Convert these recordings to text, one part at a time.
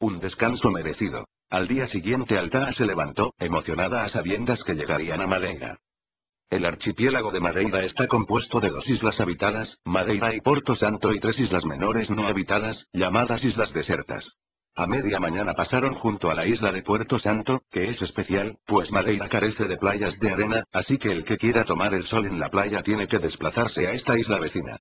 Un descanso merecido. Al día siguiente Altaa se levantó, emocionada a sabiendas que llegarían a Madeira. El archipiélago de Madeira está compuesto de 2 islas habitadas, Madeira y Porto Santo, y 3 islas menores no habitadas, llamadas islas desiertas. A media mañana pasaron junto a la isla de Puerto Santo, que es especial, pues Madeira carece de playas de arena, así que el que quiera tomar el sol en la playa tiene que desplazarse a esta isla vecina.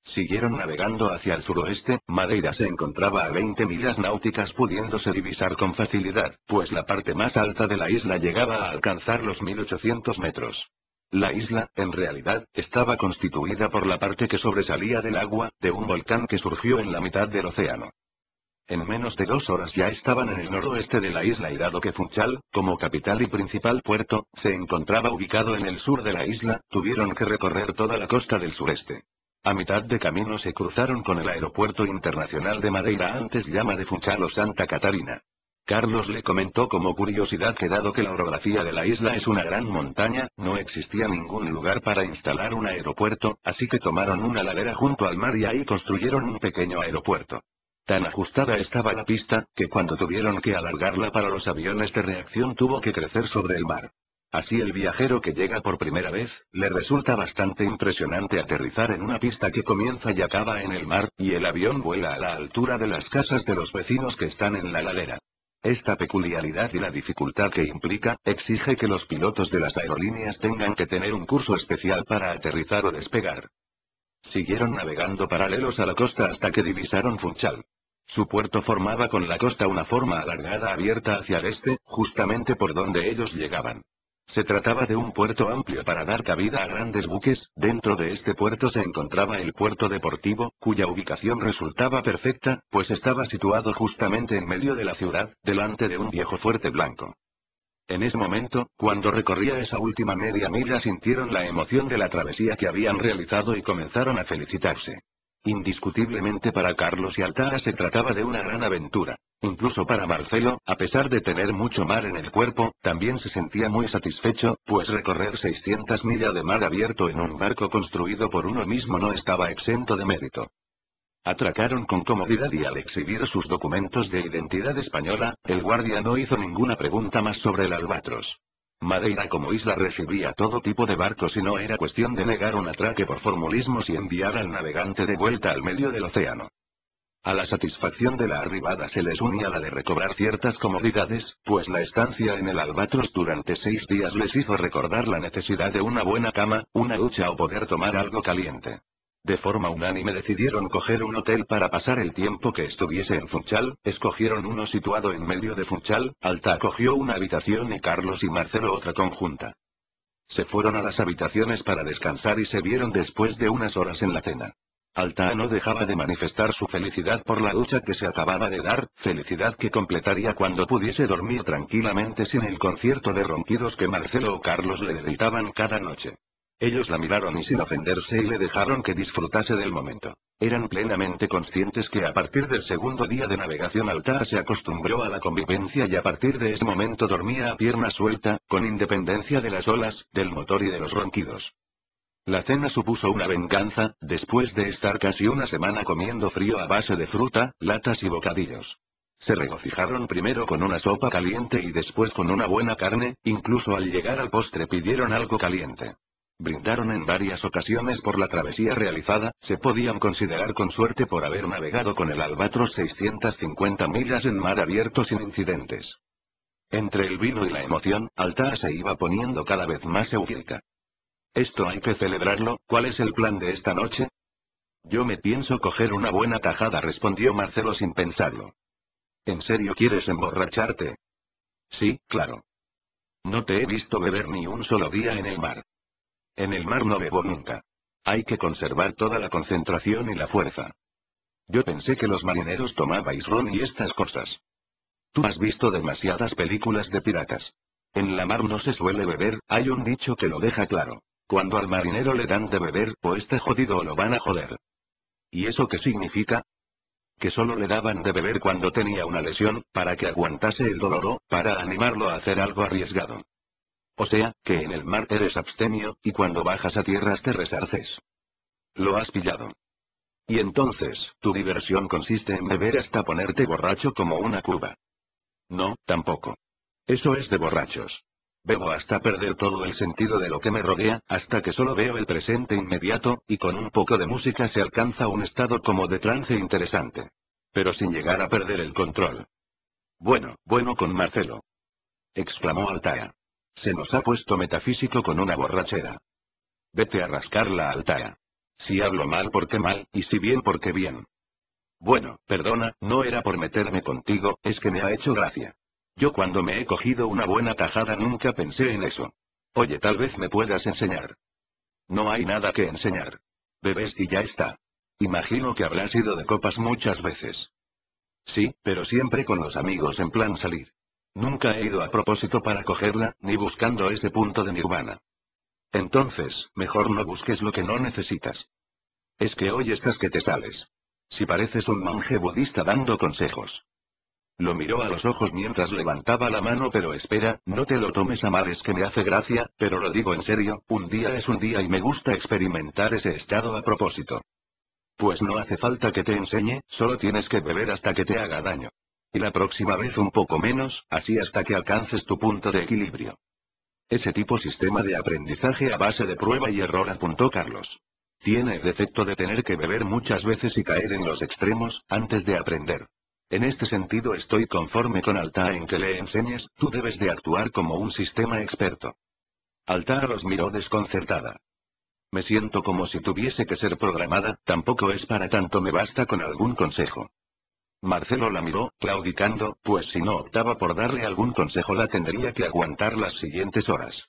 Siguieron navegando hacia el suroeste. Madeira se encontraba a 20 millas náuticas, pudiéndose divisar con facilidad, pues la parte más alta de la isla llegaba a alcanzar los 1800 metros. La isla, en realidad, estaba constituida por la parte que sobresalía del agua, de un volcán que surgió en la mitad del océano. En menos de 2 horas ya estaban en el noroeste de la isla, y dado que Funchal, como capital y principal puerto, se encontraba ubicado en el sur de la isla, tuvieron que recorrer toda la costa del sureste. A mitad de camino se cruzaron con el aeropuerto internacional de Madeira, antes llama de Funchal o Santa Catarina. Carlos le comentó como curiosidad que dado que la orografía de la isla es una gran montaña, no existía ningún lugar para instalar un aeropuerto, así que tomaron una ladera junto al mar y ahí construyeron un pequeño aeropuerto. Tan ajustada estaba la pista, que cuando tuvieron que alargarla para los aviones de reacción tuvo que crecer sobre el mar. Así el viajero que llega por primera vez, le resulta bastante impresionante aterrizar en una pista que comienza y acaba en el mar, y el avión vuela a la altura de las casas de los vecinos que están en la ladera. Esta peculiaridad y la dificultad que implica, exige que los pilotos de las aerolíneas tengan que tener un curso especial para aterrizar o despegar. Siguieron navegando paralelos a la costa hasta que divisaron Funchal. Su puerto formaba con la costa una forma alargada abierta hacia el este, justamente por donde ellos llegaban. Se trataba de un puerto amplio para dar cabida a grandes buques. Dentro de este puerto se encontraba el puerto deportivo, cuya ubicación resultaba perfecta, pues estaba situado justamente en medio de la ciudad, delante de un viejo fuerte blanco. En ese momento, cuando recorría esa última media milla, sintieron la emoción de la travesía que habían realizado y comenzaron a felicitarse. Indiscutiblemente para Carlos y Altaa se trataba de una gran aventura. Incluso para Marcelo, a pesar de tener mucho mar en el cuerpo, también se sentía muy satisfecho, pues recorrer 600 millas de mar abierto en un barco construido por uno mismo no estaba exento de mérito. Atracaron con comodidad y al exhibir sus documentos de identidad española, el guardia no hizo ninguna pregunta más sobre el Albatros. Madeira como isla recibía todo tipo de barcos y no era cuestión de negar un atraque por formalismos y enviar al navegante de vuelta al medio del océano. A la satisfacción de la arribada se les unía la de recobrar ciertas comodidades, pues la estancia en el Albatros durante 6 días les hizo recordar la necesidad de una buena cama, una ducha o poder tomar algo caliente. De forma unánime decidieron coger un hotel para pasar el tiempo que estuviese en Funchal. Escogieron uno situado en medio de Funchal. Altaa cogió una habitación y Carlos y Marcelo otra conjunta. Se fueron a las habitaciones para descansar y se vieron después de unas horas en la cena. Altaa no dejaba de manifestar su felicidad por la ducha que se acababa de dar, felicidad que completaría cuando pudiese dormir tranquilamente sin el concierto de ronquidos que Marcelo o Carlos le gritaban cada noche. Ellos la miraron y sin ofenderse y le dejaron que disfrutase del momento. Eran plenamente conscientes que a partir del segundo día de navegación Altaa se acostumbró a la convivencia y a partir de ese momento dormía a pierna suelta, con independencia de las olas, del motor y de los ronquidos. La cena supuso una venganza, después de estar casi una semana comiendo frío a base de fruta, latas y bocadillos. Se regocijaron primero con una sopa caliente y después con una buena carne, incluso al llegar al postre pidieron algo caliente. Brindaron en varias ocasiones por la travesía realizada, se podían considerar con suerte por haber navegado con el Albatros 650 millas en mar abierto sin incidentes. Entre el vino y la emoción, Altaa se iba poniendo cada vez más eufórica. Esto hay que celebrarlo. ¿Cuál es el plan de esta noche? Yo me pienso coger una buena tajada, respondió Marcelo sin pensarlo. ¿En serio quieres emborracharte? Sí, claro. No te he visto beber ni un solo día en el mar. En el mar no bebo nunca. Hay que conservar toda la concentración y la fuerza. Yo pensé que los marineros tomabais ron y estas cosas. Tú has visto demasiadas películas de piratas. En la mar no se suele beber, hay un dicho que lo deja claro. Cuando al marinero le dan de beber, o está jodido o lo van a joder. ¿Y eso qué significa? Que solo le daban de beber cuando tenía una lesión, para que aguantase el dolor o, para animarlo a hacer algo arriesgado. O sea, que en el mar eres abstemio, y cuando bajas a tierras te resarces. Lo has pillado. Y entonces, tu diversión consiste en beber hasta ponerte borracho como una cuba. No, tampoco. Eso es de borrachos. Bebo hasta perder todo el sentido de lo que me rodea, hasta que solo veo el presente inmediato, y con un poco de música se alcanza un estado como de trance interesante. Pero sin llegar a perder el control. Bueno, bueno con Marcelo. Exclamó Altair. Se nos ha puesto metafísico con una borrachera. Vete a rascarla, Altair. Si hablo mal, ¿por qué mal? Y si bien, ¿por qué bien? Bueno, perdona, no era por meterme contigo, es que me ha hecho gracia. Yo cuando me he cogido una buena tajada nunca pensé en eso. Oye, tal vez me puedas enseñar. No hay nada que enseñar. Bebes y ya está. Imagino que habrás ido de copas muchas veces. Sí, pero siempre con los amigos en plan salir. Nunca he ido a propósito para cogerla, ni buscando ese punto de nirvana. Entonces, mejor no busques lo que no necesitas. Es que hoy estás que te sales. Si pareces un monje budista dando consejos. Lo miró a los ojos mientras levantaba la mano, pero espera, no te lo tomes a mal, es que me hace gracia, pero lo digo en serio, un día es un día y me gusta experimentar ese estado a propósito. Pues no hace falta que te enseñe, solo tienes que beber hasta que te haga daño. Y la próxima vez un poco menos, así hasta que alcances tu punto de equilibrio. Ese tipo sistema de aprendizaje a base de prueba y error, apuntó Carlos. Tiene el defecto de tener que beber muchas veces y caer en los extremos, antes de aprender. En este sentido estoy conforme con Altair en que le enseñes, tú debes de actuar como un sistema experto. Altair los miró desconcertada. Me siento como si tuviese que ser programada, tampoco es para tanto, me basta con algún consejo. Marcelo la miró, claudicando, pues si no optaba por darle algún consejo la tendría que aguantar las siguientes horas.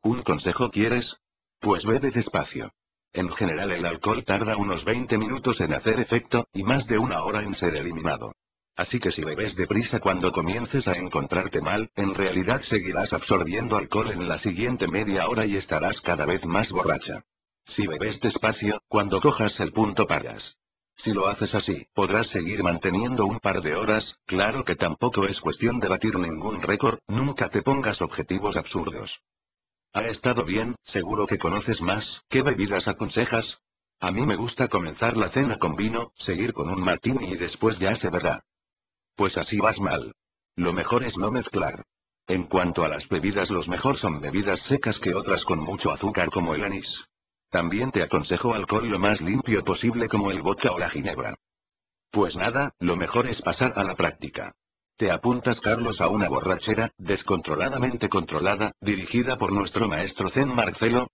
¿Un consejo quieres? Pues bebe despacio. En general el alcohol tarda unos 20 minutos en hacer efecto, y más de una hora en ser eliminado. Así que si bebes deprisa cuando comiences a encontrarte mal, en realidad seguirás absorbiendo alcohol en la siguiente media hora y estarás cada vez más borracha. Si bebes despacio, cuando cojas el punto paras. Si lo haces así, podrás seguir manteniendo un par de horas, claro que tampoco es cuestión de batir ningún récord, nunca te pongas objetivos absurdos. Ha estado bien, seguro que conoces más, ¿qué bebidas aconsejas? A mí me gusta comenzar la cena con vino, seguir con un martini y después ya se verá. Pues así vas mal. Lo mejor es no mezclar. En cuanto a las bebidas, los mejor son bebidas secas que otras con mucho azúcar como el anís. También te aconsejo alcohol lo más limpio posible como el vodka o la ginebra. Pues nada, lo mejor es pasar a la práctica. ¿Te apuntas, Carlos, a una borrachera, descontroladamente controlada, dirigida por nuestro maestro Zen Marcelo?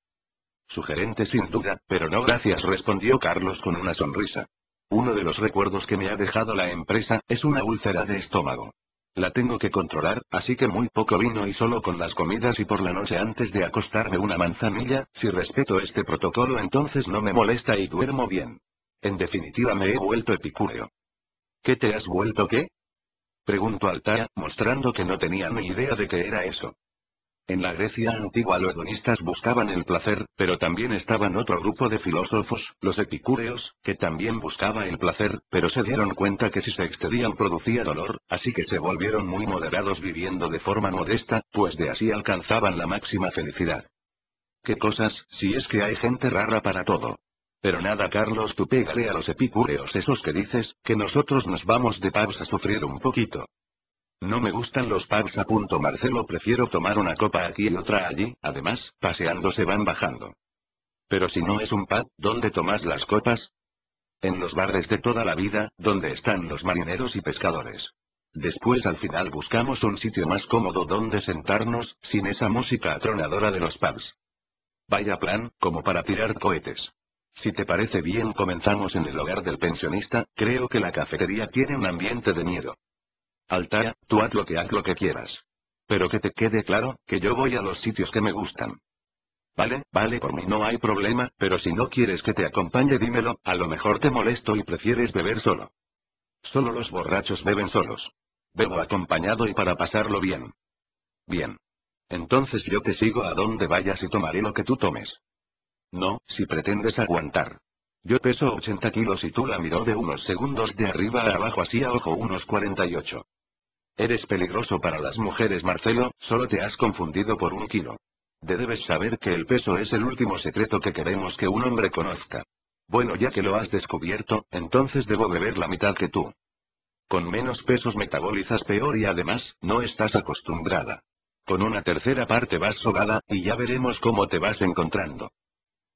Sugerente sin duda, pero no gracias, respondió Carlos con una sonrisa. Uno de los recuerdos que me ha dejado la empresa, es una úlcera de estómago. La tengo que controlar, así que muy poco vino y solo con las comidas y por la noche antes de acostarme una manzanilla, si respeto este protocolo entonces no me molesta y duermo bien. En definitiva me he vuelto epicúreo. ¿Qué te has vuelto qué? Preguntó Altair, mostrando que no tenía ni idea de qué era eso. En la Grecia antigua los hedonistas buscaban el placer, pero también estaban otro grupo de filósofos, los epicúreos, que también buscaba el placer, pero se dieron cuenta que si se excedían producía dolor, así que se volvieron muy moderados viviendo de forma modesta, pues de así alcanzaban la máxima felicidad. ¿Qué cosas, si es que hay gente rara para todo? Pero nada, Carlos, tú pégale a los epicúreos esos que dices, que nosotros nos vamos de pubs a sufrir un poquito. No me gustan los pubs, apuntó Marcelo, prefiero tomar una copa aquí y otra allí, además, paseando se van bajando. Pero si no es un pub, ¿dónde tomas las copas? En los bares de toda la vida, donde están los marineros y pescadores. Después al final buscamos un sitio más cómodo donde sentarnos, sin esa música atronadora de los pubs. Vaya plan, como para tirar cohetes. Si te parece bien, comenzamos en el hogar del pensionista, creo que la cafetería tiene un ambiente de miedo. Altair, tú haz lo que quieras. Pero que te quede claro, que yo voy a los sitios que me gustan. Vale, por mí no hay problema, pero si no quieres que te acompañe dímelo, a lo mejor te molesto y prefieres beber solo. Solo los borrachos beben solos. Bebo acompañado y para pasarlo bien. Bien. Entonces yo te sigo a donde vayas y tomaré lo que tú tomes. No, si pretendes aguantar. Yo peso 80 kilos y tú la miró de unos segundos de arriba a abajo así a ojo unos 48. Eres peligroso para las mujeres, Marcelo, solo te has confundido por 1 kilo. Debes saber que el peso es el último secreto que queremos que un hombre conozca. Bueno, ya que lo has descubierto, entonces debo beber la mitad que tú. Con menos pesos metabolizas peor y además, no estás acostumbrada. Con una tercera parte vas sobada, y ya veremos cómo te vas encontrando.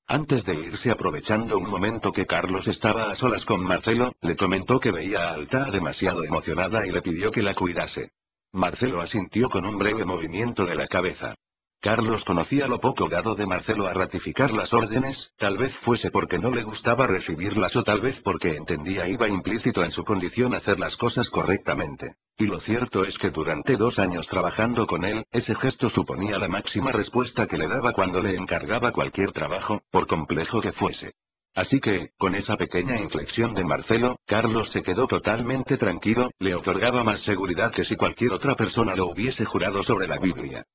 Antes de irse, aprovechando un momento que Carlos estaba a solas con Marcelo, le comentó que veía a Alta demasiado emocionada y le pidió que la cuidase. Marcelo asintió con un breve movimiento de la cabeza. Carlos conocía lo poco dado de Marcelo a ratificar las órdenes, tal vez fuese porque no le gustaba recibirlas o tal vez porque entendía iba implícito en su condición hacer las cosas correctamente. Y lo cierto es que durante 2 años trabajando con él, ese gesto suponía la máxima respuesta que le daba cuando le encargaba cualquier trabajo, por complejo que fuese. Así que, con esa pequeña inflexión de Marcelo, Carlos se quedó totalmente tranquilo, le otorgaba más seguridad que si cualquier otra persona lo hubiese jurado sobre la Biblia.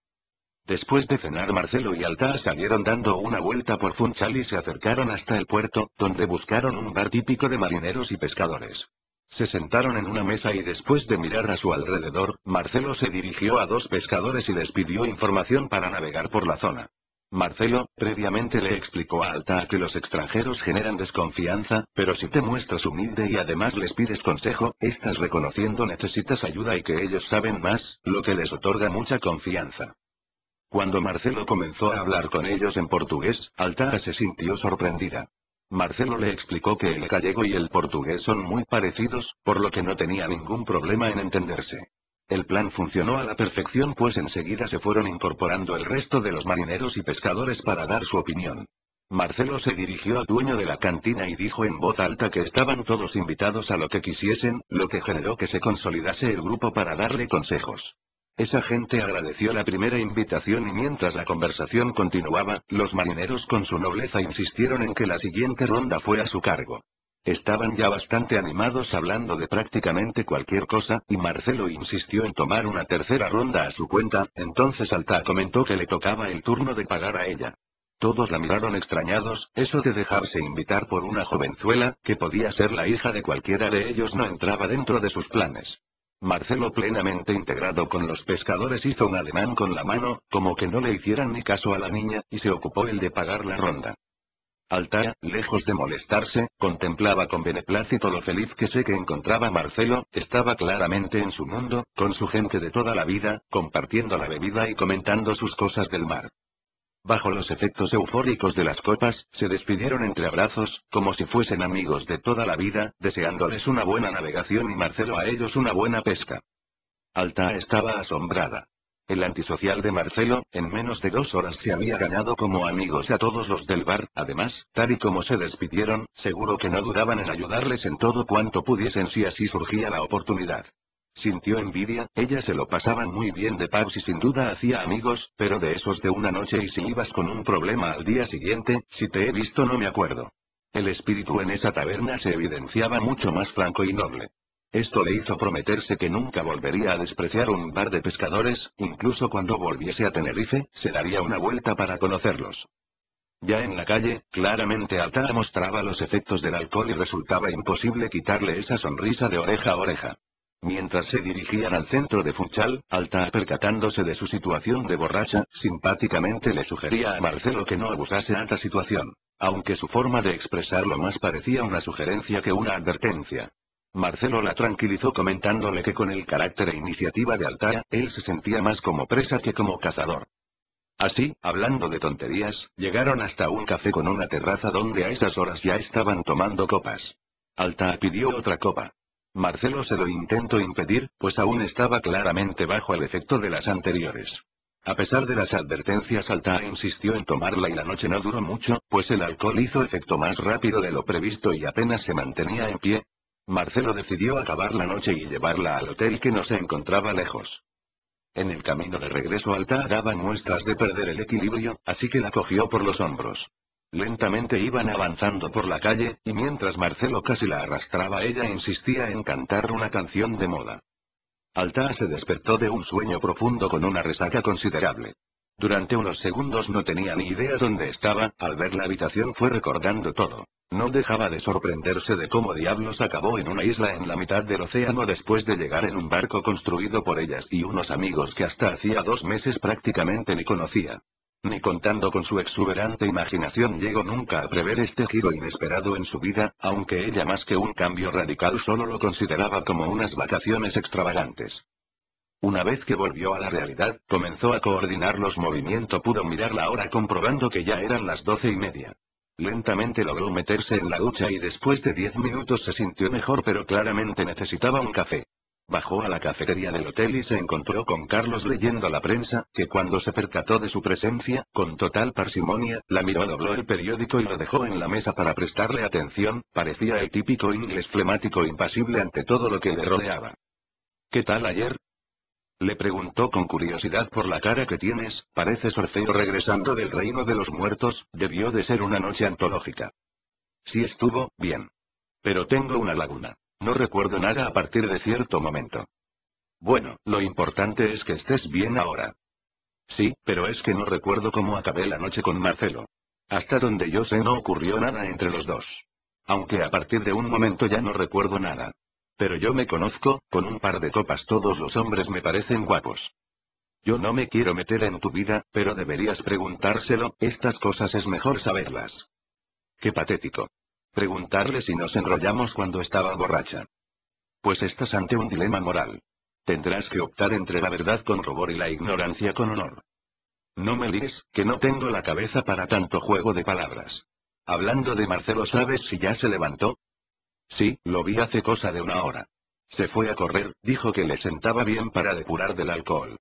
Después de cenar, Marcelo y Alta salieron dando una vuelta por Funchal y se acercaron hasta el puerto, donde buscaron un bar típico de marineros y pescadores. Se sentaron en una mesa y después de mirar a su alrededor, Marcelo se dirigió a 2 pescadores y les pidió información para navegar por la zona. Marcelo, previamente le explicó a Alta que los extranjeros generan desconfianza, pero si te muestras humilde y además les pides consejo, estás reconociendo necesitas ayuda y que ellos saben más, lo que les otorga mucha confianza. Cuando Marcelo comenzó a hablar con ellos en portugués, Alta se sintió sorprendida. Marcelo le explicó que el gallego y el portugués son muy parecidos, por lo que no tenía ningún problema en entenderse. El plan funcionó a la perfección, pues enseguida se fueron incorporando el resto de los marineros y pescadores para dar su opinión. Marcelo se dirigió al dueño de la cantina y dijo en voz alta que estaban todos invitados a lo que quisiesen, lo que generó que se consolidase el grupo para darle consejos. Esa gente agradeció la primera invitación y mientras la conversación continuaba, los marineros con su nobleza insistieron en que la siguiente ronda fuera a su cargo. Estaban ya bastante animados hablando de prácticamente cualquier cosa, y Marcelo insistió en tomar una tercera ronda a su cuenta, entonces Alta comentó que le tocaba el turno de pagar a ella. Todos la miraron extrañados, eso de dejarse invitar por una jovenzuela, que podía ser la hija de cualquiera de ellos, no entraba dentro de sus planes. Marcelo, plenamente integrado con los pescadores, hizo un ademán con la mano, como que no le hicieran ni caso a la niña, y se ocupó él de pagar la ronda. Alta, lejos de molestarse, contemplaba con beneplácito lo feliz que se encontraba Marcelo, estaba claramente en su mundo, con su gente de toda la vida, compartiendo la bebida y comentando sus cosas del mar. Bajo los efectos eufóricos de las copas, se despidieron entre abrazos, como si fuesen amigos de toda la vida, deseándoles una buena navegación y Marcelo a ellos una buena pesca. Alta estaba asombrada. El antisocial de Marcelo, en menos de 2 horas se había ganado como amigos a todos los del bar, además, tal y como se despidieron, seguro que no dudaban en ayudarles en todo cuanto pudiesen si así surgía la oportunidad. Sintió envidia, ella se lo pasaban muy bien de pubs y sin duda hacía amigos, pero de esos de una noche y si ibas con un problema al día siguiente, si te he visto no me acuerdo. El espíritu en esa taberna se evidenciaba mucho más franco y noble. Esto le hizo prometerse que nunca volvería a despreciar un bar de pescadores, incluso cuando volviese a Tenerife, se daría una vuelta para conocerlos. Ya en la calle, claramente Alta mostraba los efectos del alcohol y resultaba imposible quitarle esa sonrisa de oreja a oreja. Mientras se dirigían al centro de Funchal, Alta, percatándose de su situación de borracha, simpáticamente le sugería a Marcelo que no abusase ante situación. Aunque su forma de expresarlo más parecía una sugerencia que una advertencia. Marcelo la tranquilizó comentándole que con el carácter e iniciativa de Alta, él se sentía más como presa que como cazador. Así, hablando de tonterías, llegaron hasta un café con una terraza donde a esas horas ya estaban tomando copas. Alta pidió otra copa. Marcelo se lo intentó impedir, pues aún estaba claramente bajo el efecto de las anteriores. A pesar de las advertencias, Alta insistió en tomarla y la noche no duró mucho, pues el alcohol hizo efecto más rápido de lo previsto y apenas se mantenía en pie. Marcelo decidió acabar la noche y llevarla al hotel que no se encontraba lejos. En el camino de regreso Alta daba muestras de perder el equilibrio, así que la cogió por los hombros. Lentamente iban avanzando por la calle, y mientras Marcelo casi la arrastraba ella insistía en cantar una canción de moda. Alta se despertó de un sueño profundo con una resaca considerable. Durante unos segundos no tenía ni idea dónde estaba, al ver la habitación fue recordando todo. No dejaba de sorprenderse de cómo diablos acabó en una isla en la mitad del océano después de llegar en un barco construido por ellas y unos amigos que hasta hacía 2 meses prácticamente ni conocía. Ni contando con su exuberante imaginación llegó nunca a prever este giro inesperado en su vida, aunque ella más que un cambio radical solo lo consideraba como unas vacaciones extravagantes. Una vez que volvió a la realidad, comenzó a coordinar los movimientos. Pudo mirar la hora comprobando que ya eran las 12:30. Lentamente logró meterse en la ducha y después de 10 minutos se sintió mejor, pero claramente necesitaba un café. Bajó a la cafetería del hotel y se encontró con Carlos leyendo la prensa, que cuando se percató de su presencia, con total parsimonia, la miró, dobló el periódico y lo dejó en la mesa para prestarle atención. Parecía el típico inglés flemático impasible ante todo lo que le rodeaba. ¿Qué tal ayer?, le preguntó con curiosidad. Por la cara que tienes, pareces Orfeo regresando del reino de los muertos. Debió de ser una noche antológica. Sí, estuvo bien. Pero tengo una laguna. No recuerdo nada a partir de cierto momento. Bueno, lo importante es que estés bien ahora. Sí, pero es que no recuerdo cómo acabé la noche con Marcelo. Hasta donde yo sé no ocurrió nada entre los dos. Aunque a partir de un momento ya no recuerdo nada. Pero yo me conozco, con un par de copas todos los hombres me parecen guapos. Yo no me quiero meter en tu vida, pero deberías preguntárselo, estas cosas es mejor saberlas. Qué patético. Preguntarle si nos enrollamos cuando estaba borracha. Pues estás ante un dilema moral. Tendrás que optar entre la verdad con rubor y la ignorancia con honor. No me digas que no tengo la cabeza para tanto juego de palabras. Hablando de Marcelo, ¿sabes si ya se levantó? Sí, lo vi hace cosa de una hora. Se fue a correr, dijo que le sentaba bien para depurar del alcohol.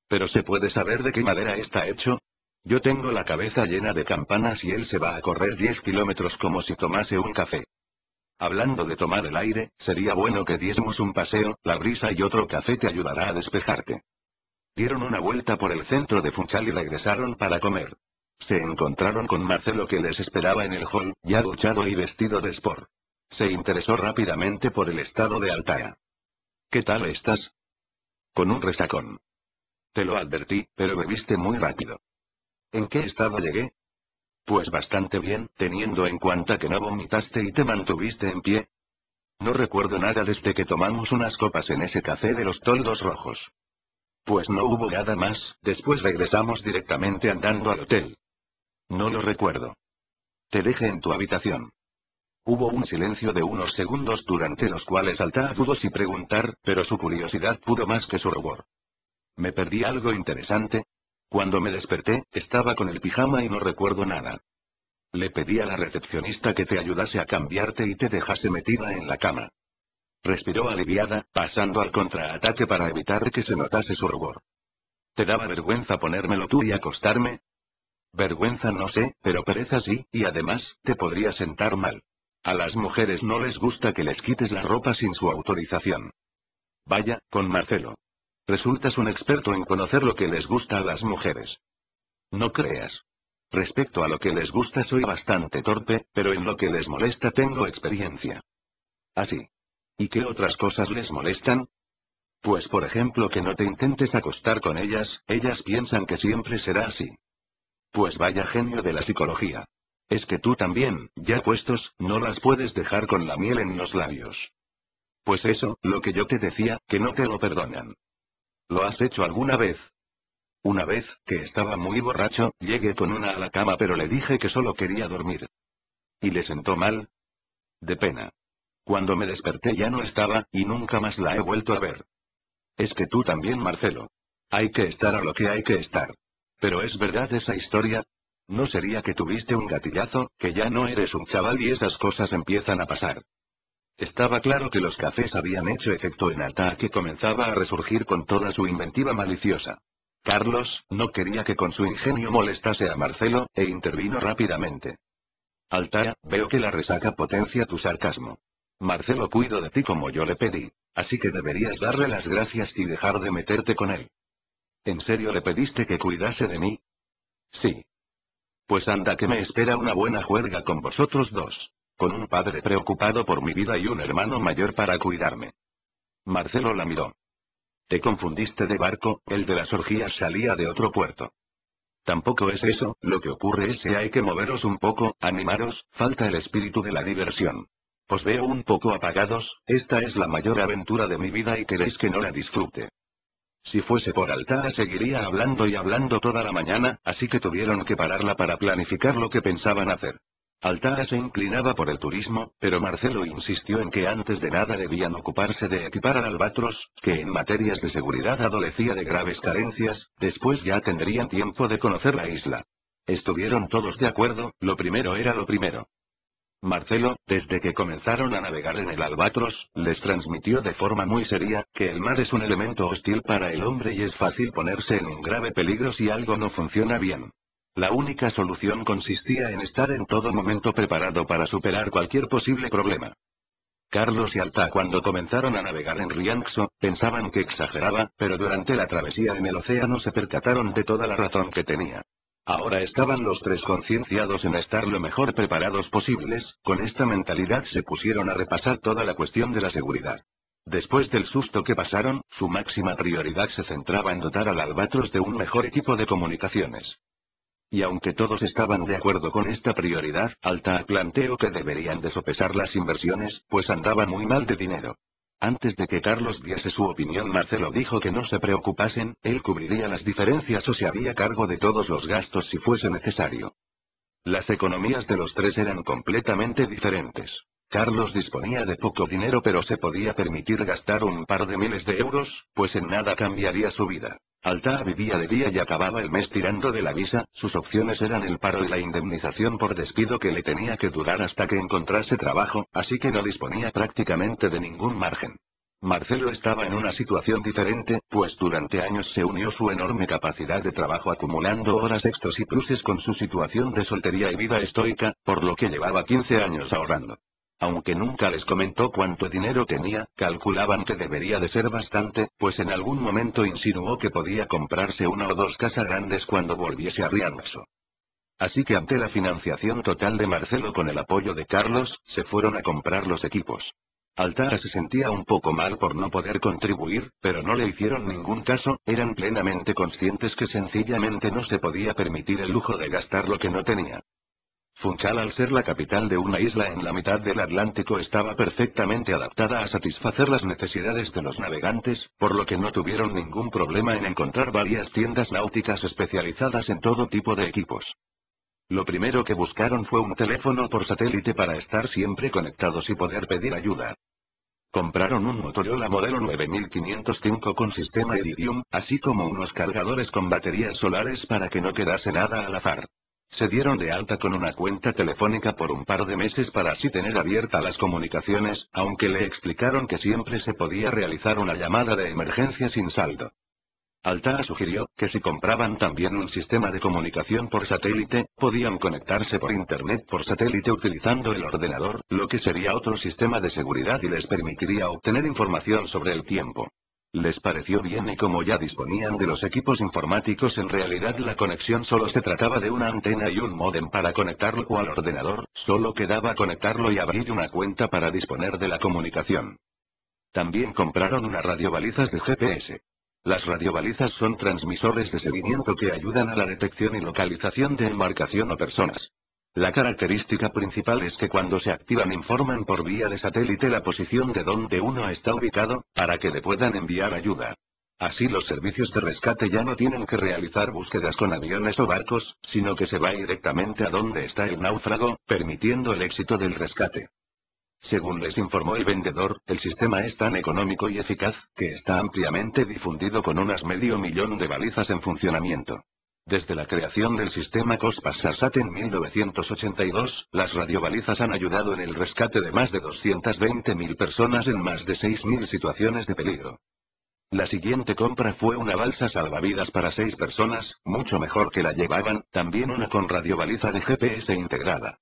¿Pero se puede saber de qué madera está hecho? Yo tengo la cabeza llena de campanas y él se va a correr 10 kilómetros como si tomase un café. Hablando de tomar el aire, sería bueno que diésemos un paseo, la brisa y otro café te ayudará a despejarte. Dieron una vuelta por el centro de Funchal y regresaron para comer. Se encontraron con Marcelo, que les esperaba en el hall, ya duchado y vestido de sport. Se interesó rápidamente por el estado de Altair. ¿Qué tal estás? Con un resacón. Te lo advertí, pero bebiste muy rápido. ¿En qué estado llegué? Pues bastante bien, teniendo en cuenta que no vomitaste y te mantuviste en pie. No recuerdo nada desde que tomamos unas copas en ese café de los toldos rojos. Pues no hubo nada más, después regresamos directamente andando al hotel. No lo recuerdo. Te dejé en tu habitación. Hubo un silencio de unos segundos durante los cuales Altair dudó si preguntar, pero su curiosidad pudo más que su rubor. ¿Me perdí algo interesante? Cuando me desperté, estaba con el pijama y no recuerdo nada. Le pedí a la recepcionista que te ayudase a cambiarte y te dejase metida en la cama. Respiró aliviada, pasando al contraataque para evitar que se notase su rubor. ¿Te daba vergüenza ponérmelo tú y acostarme? Vergüenza no sé, pero pereza sí, y además, te podría sentar mal. A las mujeres no les gusta que les quites la ropa sin su autorización. Vaya, con Marcelo. Resultas un experto en conocer lo que les gusta a las mujeres. No creas. Respecto a lo que les gusta soy bastante torpe, pero en lo que les molesta tengo experiencia. Así. ¿Y qué otras cosas les molestan? Pues por ejemplo que no te intentes acostar con ellas piensan que siempre será así. Pues vaya genio de la psicología. Es que tú también, ya puestos, no las puedes dejar con la miel en los labios. Pues eso, lo que yo te decía, que no te lo perdonan. ¿Lo has hecho alguna vez? Una vez, que estaba muy borracho, llegué con una a la cama, pero le dije que solo quería dormir. ¿Y le sentó mal? De pena. Cuando me desperté ya no estaba, y nunca más la he vuelto a ver. Es que tú también, Marcelo. Hay que estar a lo que hay que estar. Pero ¿es verdad esa historia? ¿No sería que tuviste un gatillazo, que ya no eres un chaval y esas cosas empiezan a pasar? Estaba claro que los cafés habían hecho efecto en Altair, que comenzaba a resurgir con toda su inventiva maliciosa. Carlos, no quería que con su ingenio molestase a Marcelo, e intervino rápidamente. Altair, veo que la resaca potencia tu sarcasmo. Marcelo cuido de ti como yo le pedí, así que deberías darle las gracias y dejar de meterte con él. ¿En serio le pediste que cuidase de mí? Sí. Pues anda, que me espera una buena juerga con vosotros dos. Con un padre preocupado por mi vida y un hermano mayor para cuidarme. Marcelo la miró. Te confundiste de barco, el de las orgías salía de otro puerto. Tampoco es eso, lo que ocurre es que hay que moveros un poco, animaros, falta el espíritu de la diversión. Os veo un poco apagados, esta es la mayor aventura de mi vida y queréis que no la disfrute. Si fuese por Altaa seguiría hablando y hablando toda la mañana, así que tuvieron que pararla para planificar lo que pensaban hacer. Altaa se inclinaba por el turismo, pero Marcelo insistió en que antes de nada debían ocuparse de equipar al Albatros, que en materias de seguridad adolecía de graves carencias, después ya tendrían tiempo de conocer la isla. Estuvieron todos de acuerdo, lo primero era lo primero. Marcelo, desde que comenzaron a navegar en el Albatros, les transmitió de forma muy seria, que el mar es un elemento hostil para el hombre y es fácil ponerse en un grave peligro si algo no funciona bien. La única solución consistía en estar en todo momento preparado para superar cualquier posible problema. Carlos y Altaa cuando comenzaron a navegar en Rianxo, pensaban que exageraba, pero durante la travesía en el océano se percataron de toda la razón que tenía. Ahora estaban los tres concienciados en estar lo mejor preparados posibles, con esta mentalidad se pusieron a repasar toda la cuestión de la seguridad. Después del susto que pasaron, su máxima prioridad se centraba en dotar al Albatros de un mejor equipo de comunicaciones. Y aunque todos estaban de acuerdo con esta prioridad, Altaa planteó que deberían de sopesar las inversiones, pues andaban muy mal de dinero. Antes de que Carlos diese su opinión, Marcelo dijo que no se preocupasen, él cubriría las diferencias o se haría cargo de todos los gastos si fuese necesario. Las economías de los tres eran completamente diferentes. Carlos disponía de poco dinero pero se podía permitir gastar un par de miles de euros, pues en nada cambiaría su vida. Altaa vivía de día y acababa el mes tirando de la visa, sus opciones eran el paro y la indemnización por despido que le tenía que durar hasta que encontrase trabajo, así que no disponía prácticamente de ningún margen. Marcelo estaba en una situación diferente, pues durante años se unió su enorme capacidad de trabajo acumulando horas extras y pluses con su situación de soltería y vida estoica, por lo que llevaba 15 años ahorrando. Aunque nunca les comentó cuánto dinero tenía, calculaban que debería de ser bastante, pues en algún momento insinuó que podía comprarse una o dos casas grandes cuando volviese a Rianxo. Así que ante la financiación total de Marcelo con el apoyo de Carlos, se fueron a comprar los equipos. Altaa se sentía un poco mal por no poder contribuir, pero no le hicieron ningún caso, eran plenamente conscientes que sencillamente no se podía permitir el lujo de gastar lo que no tenía. Funchal, al ser la capital de una isla en la mitad del Atlántico, estaba perfectamente adaptada a satisfacer las necesidades de los navegantes, por lo que no tuvieron ningún problema en encontrar varias tiendas náuticas especializadas en todo tipo de equipos. Lo primero que buscaron fue un teléfono por satélite para estar siempre conectados y poder pedir ayuda. Compraron un Motorola modelo 9505 con sistema Iridium, así como unos cargadores con baterías solares para que no quedase nada al azar. Se dieron de alta con una cuenta telefónica por un par de meses para así tener abiertas las comunicaciones, aunque le explicaron que siempre se podía realizar una llamada de emergencia sin saldo. Altaa sugirió que si compraban también un sistema de comunicación por satélite, podían conectarse por internet por satélite utilizando el ordenador, lo que sería otro sistema de seguridad y les permitiría obtener información sobre el tiempo. Les pareció bien y como ya disponían de los equipos informáticos, en realidad la conexión solo se trataba de una antena y un módem para conectarlo al ordenador, solo quedaba conectarlo y abrir una cuenta para disponer de la comunicación. También compraron unas radiobalizas de GPS. Las radiobalizas son transmisores de seguimiento que ayudan a la detección y localización de embarcación o personas. La característica principal es que cuando se activan informan por vía de satélite la posición de donde uno está ubicado, para que le puedan enviar ayuda. Así los servicios de rescate ya no tienen que realizar búsquedas con aviones o barcos, sino que se va directamente a donde está el náufrago, permitiendo el éxito del rescate. Según les informó el vendedor, el sistema es tan económico y eficaz, que está ampliamente difundido con unas 500.000 de balizas en funcionamiento. Desde la creación del sistema COSPAS-SARSAT en 1982, las radiobalizas han ayudado en el rescate de más de 220.000 personas en más de 6.000 situaciones de peligro. La siguiente compra fue una balsa salvavidas para 6 personas, mucho mejor que la llevaban, también una con radiobaliza de GPS integrada.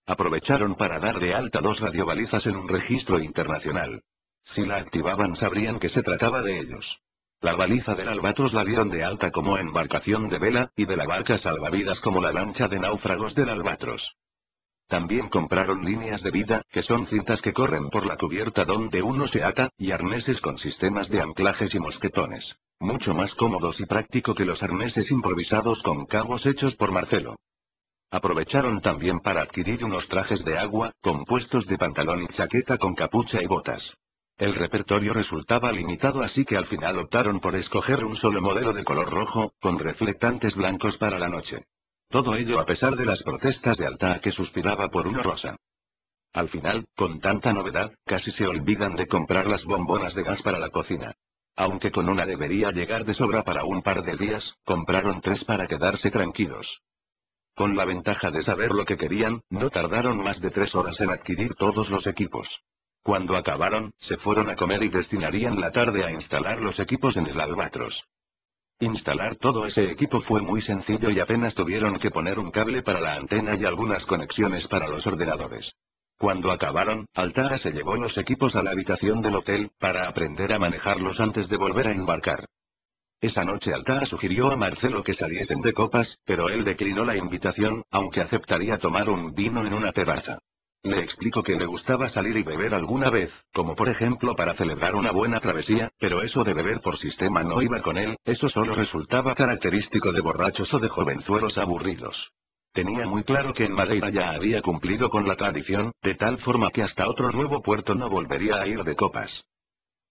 Aprovecharon para dar de alta 2 radiobalizas en un registro internacional. Si la activaban sabrían que se trataba de ellos. La baliza del Albatros la dieron de alta como embarcación de vela, y de la barca salvavidas como la lancha de náufragos del Albatros. También compraron líneas de vida, que son cintas que corren por la cubierta donde uno se ata, y arneses con sistemas de anclajes y mosquetones. Mucho más cómodos y práctico que los arneses improvisados con cabos hechos por Marcelo. Aprovecharon también para adquirir unos trajes de agua, compuestos de pantalón y chaqueta con capucha y botas. El repertorio resultaba limitado, así que al final optaron por escoger un solo modelo de color rojo, con reflectantes blancos para la noche. Todo ello a pesar de las protestas de Altaa, que suspiraba por uno rosa. Al final, con tanta novedad, casi se olvidan de comprar las bombonas de gas para la cocina. Aunque con una debería llegar de sobra para un par de días, compraron 3 para quedarse tranquilos. Con la ventaja de saber lo que querían, no tardaron más de 3 horas en adquirir todos los equipos. Cuando acabaron, se fueron a comer y destinarían la tarde a instalar los equipos en el Albatros. Instalar todo ese equipo fue muy sencillo y apenas tuvieron que poner un cable para la antena y algunas conexiones para los ordenadores. Cuando acabaron, Altaa se llevó los equipos a la habitación del hotel, para aprender a manejarlos antes de volver a embarcar. Esa noche Altaa sugirió a Marcelo que saliesen de copas, pero él declinó la invitación, aunque aceptaría tomar un vino en una terraza. Le explicó que le gustaba salir y beber alguna vez, como por ejemplo para celebrar una buena travesía, pero eso de beber por sistema no iba con él, eso solo resultaba característico de borrachos o de jovenzuelos aburridos. Tenía muy claro que en Madeira ya había cumplido con la tradición, de tal forma que hasta otro nuevo puerto no volvería a ir de copas.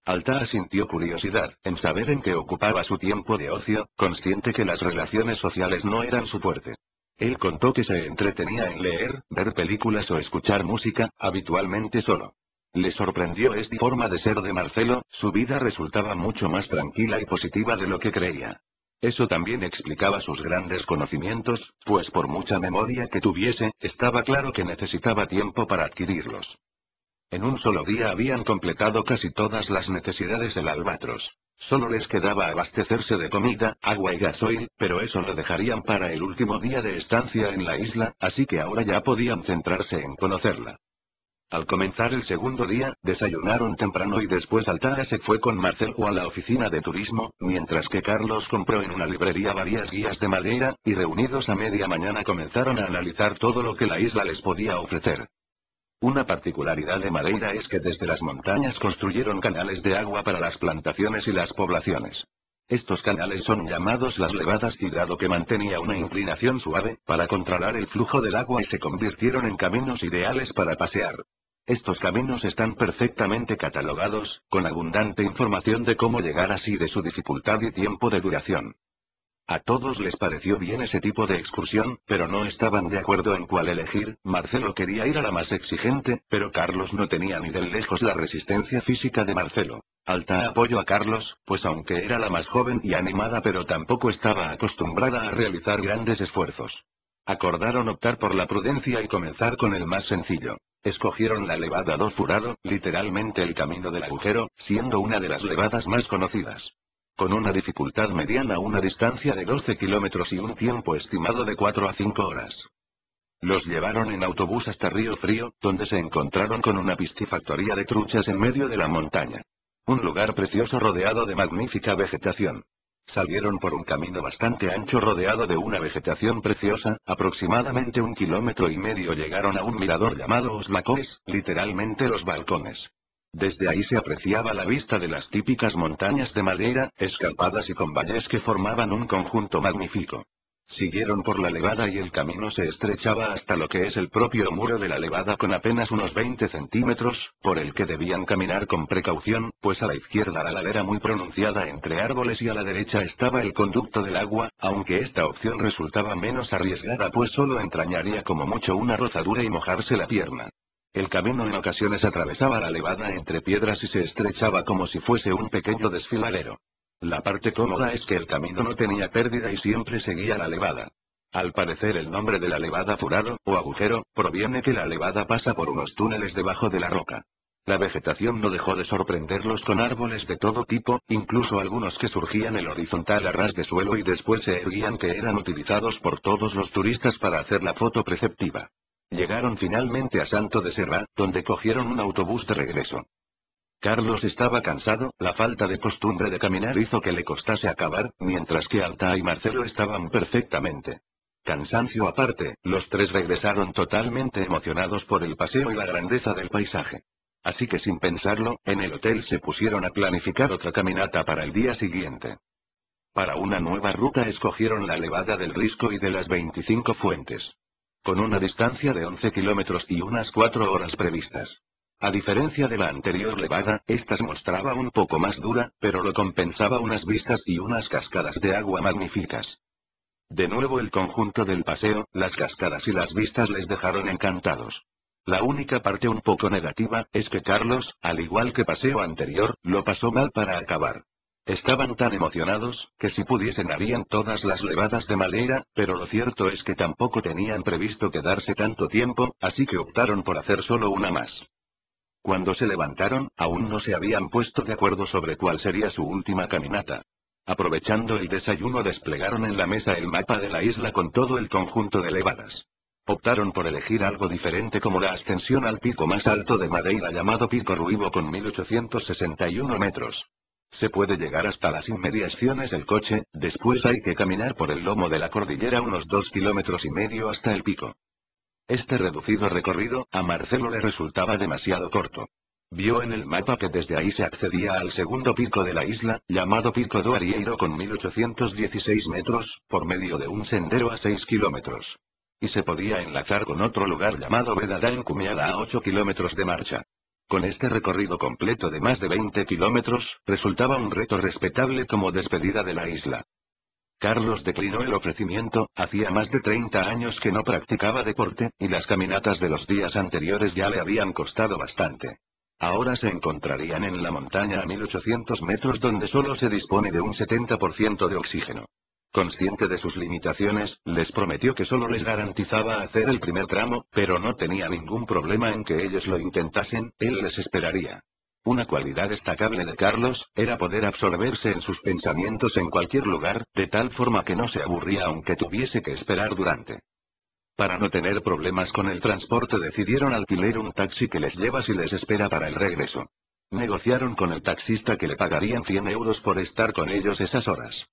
Altaa sintió curiosidad en saber en qué ocupaba su tiempo de ocio, consciente que las relaciones sociales no eran su fuerte. Él contó que se entretenía en leer, ver películas o escuchar música, habitualmente solo. Le sorprendió esta forma de ser de Marcelo, su vida resultaba mucho más tranquila y positiva de lo que creía. Eso también explicaba sus grandes conocimientos, pues por mucha memoria que tuviese, estaba claro que necesitaba tiempo para adquirirlos. En un solo día habían completado casi todas las necesidades del Albatros. Solo les quedaba abastecerse de comida, agua y gasoil, pero eso lo dejarían para el último día de estancia en la isla, así que ahora ya podían centrarse en conocerla. Al comenzar el segundo día, desayunaron temprano y después Altaa se fue con Marcelo a la oficina de turismo, mientras que Carlos compró en una librería varias guías de Madeira, y reunidos a media mañana comenzaron a analizar todo lo que la isla les podía ofrecer. Una particularidad de Madeira es que desde las montañas construyeron canales de agua para las plantaciones y las poblaciones. Estos canales son llamados las levadas y dado que mantenía una inclinación suave, para controlar el flujo del agua y se convirtieron en caminos ideales para pasear. Estos caminos están perfectamente catalogados, con abundante información de cómo llegar así de su dificultad y tiempo de duración. A todos les pareció bien ese tipo de excursión, pero no estaban de acuerdo en cuál elegir. Marcelo quería ir a la más exigente, pero Carlos no tenía ni de lejos la resistencia física de Marcelo. Altaa apoyó a Carlos, pues aunque era la más joven y animada, pero tampoco estaba acostumbrada a realizar grandes esfuerzos. Acordaron optar por la prudencia y comenzar con el más sencillo. Escogieron la levada 2 Furado, literalmente el camino del agujero, siendo una de las levadas más conocidas. Con una dificultad mediana, una distancia de 12 kilómetros y un tiempo estimado de 4 a 5 horas. Los llevaron en autobús hasta Río Frío, donde se encontraron con una piscifactoría de truchas en medio de la montaña. Un lugar precioso rodeado de magnífica vegetación. Salieron por un camino bastante ancho rodeado de una vegetación preciosa, aproximadamente 1,5 kilómetros llegaron a un mirador llamado Os Balcões, literalmente los balcones. Desde ahí se apreciaba la vista de las típicas montañas de Madeira, escarpadas y con valles que formaban un conjunto magnífico. Siguieron por la levada y el camino se estrechaba hasta lo que es el propio muro de la levada con apenas unos 20 centímetros, por el que debían caminar con precaución, pues a la izquierda la ladera muy pronunciada entre árboles y a la derecha estaba el conducto del agua, aunque esta opción resultaba menos arriesgada pues solo entrañaría como mucho una rozadura y mojarse la pierna. El camino en ocasiones atravesaba la levada entre piedras y se estrechaba como si fuese un pequeño desfiladero. La parte cómoda es que el camino no tenía pérdida y siempre seguía la levada. Al parecer el nombre de la levada Furado, o agujero, proviene que la levada pasa por unos túneles debajo de la roca. La vegetación no dejó de sorprenderlos con árboles de todo tipo, incluso algunos que surgían el horizontal a ras de suelo y después se erguían, que eran utilizados por todos los turistas para hacer la foto preceptiva. Llegaron finalmente a Santo de Serra, donde cogieron un autobús de regreso. Carlos estaba cansado, la falta de costumbre de caminar hizo que le costase acabar, mientras que Altaa y Marcelo estaban perfectamente. Cansancio aparte, los tres regresaron totalmente emocionados por el paseo y la grandeza del paisaje. Así que sin pensarlo, en el hotel se pusieron a planificar otra caminata para el día siguiente. Para una nueva ruta escogieron la levada del Risco y de las 25 Fuentes. Con una distancia de 11 kilómetros y unas 4 horas previstas. A diferencia de la anterior levada, esta se mostraba un poco más dura, pero lo compensaba unas vistas y unas cascadas de agua magníficas. De nuevo el conjunto del paseo, las cascadas y las vistas les dejaron encantados. La única parte un poco negativa, es que Carlos, al igual que paseo anterior, lo pasó mal para acabar. Estaban tan emocionados, que si pudiesen harían todas las levadas de Madeira, pero lo cierto es que tampoco tenían previsto quedarse tanto tiempo, así que optaron por hacer solo una más. Cuando se levantaron, aún no se habían puesto de acuerdo sobre cuál sería su última caminata. Aprovechando el desayuno desplegaron en la mesa el mapa de la isla con todo el conjunto de levadas. Optaron por elegir algo diferente como la ascensión al pico más alto de Madeira llamado Pico Ruivo con 1861 metros. Se puede llegar hasta las inmediaciones del coche, después hay que caminar por el lomo de la cordillera unos 2,5 kilómetros hasta el pico. Este reducido recorrido, a Marcelo le resultaba demasiado corto. Vio en el mapa que desde ahí se accedía al segundo pico de la isla, llamado Pico do Arieiro con 1816 metros, por medio de un sendero a 6 kilómetros. Y se podía enlazar con otro lugar llamado Veda da Encumiada a 8 kilómetros de marcha. Con este recorrido completo de más de 20 kilómetros, resultaba un reto respetable como despedida de la isla. Carlos declinó el ofrecimiento, hacía más de 30 años que no practicaba deporte, y las caminatas de los días anteriores ya le habían costado bastante. Ahora se encontrarían en la montaña a 1800 metros donde solo se dispone de un 70% de oxígeno. Consciente de sus limitaciones, les prometió que solo les garantizaba hacer el primer tramo, pero no tenía ningún problema en que ellos lo intentasen, él les esperaría. Una cualidad destacable de Carlos, era poder absorberse en sus pensamientos en cualquier lugar, de tal forma que no se aburría aunque tuviese que esperar durante. Para no tener problemas con el transporte decidieron alquilar un taxi que les lleva si les espera para el regreso. Negociaron con el taxista que le pagarían 100 euros por estar con ellos esas horas.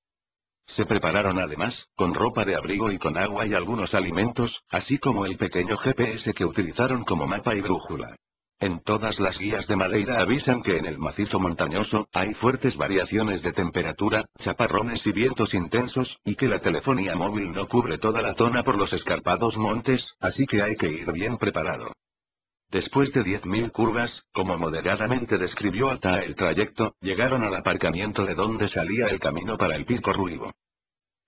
Se prepararon además, con ropa de abrigo y con agua y algunos alimentos, así como el pequeño GPS que utilizaron como mapa y brújula. En todas las guías de Madeira avisan que en el macizo montañoso, hay fuertes variaciones de temperatura, chaparrones y vientos intensos, y que la telefonía móvil no cubre toda la zona por los escarpados montes, así que hay que ir bien preparado. Después de 10.000 curvas, como moderadamente describió Alta el trayecto, llegaron al aparcamiento de donde salía el camino para el Pico Ruivo.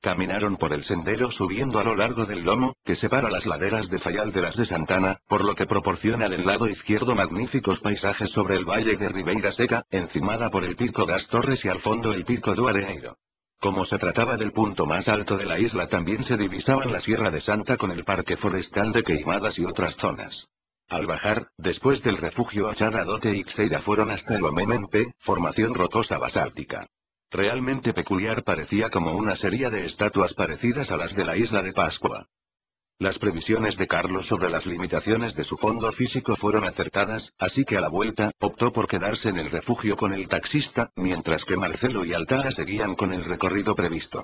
Caminaron por el sendero subiendo a lo largo del lomo, que separa las laderas de Faial de las de Santana, por lo que proporciona del lado izquierdo magníficos paisajes sobre el valle de Ribeira Seca, encimada por el Pico das Torres y al fondo el Pico do Arieiro. Como se trataba del punto más alto de la isla también se divisaban la Sierra de Santa con el parque forestal de Queimadas y otras zonas. Al bajar, después del refugio Acharadote y Xeira fueron hasta el Omemempe, formación rocosa basáltica. Realmente peculiar, parecía como una serie de estatuas parecidas a las de la isla de Pascua. Las previsiones de Carlos sobre las limitaciones de su fondo físico fueron acertadas, así que a la vuelta, optó por quedarse en el refugio con el taxista, mientras que Marcelo y Altara seguían con el recorrido previsto.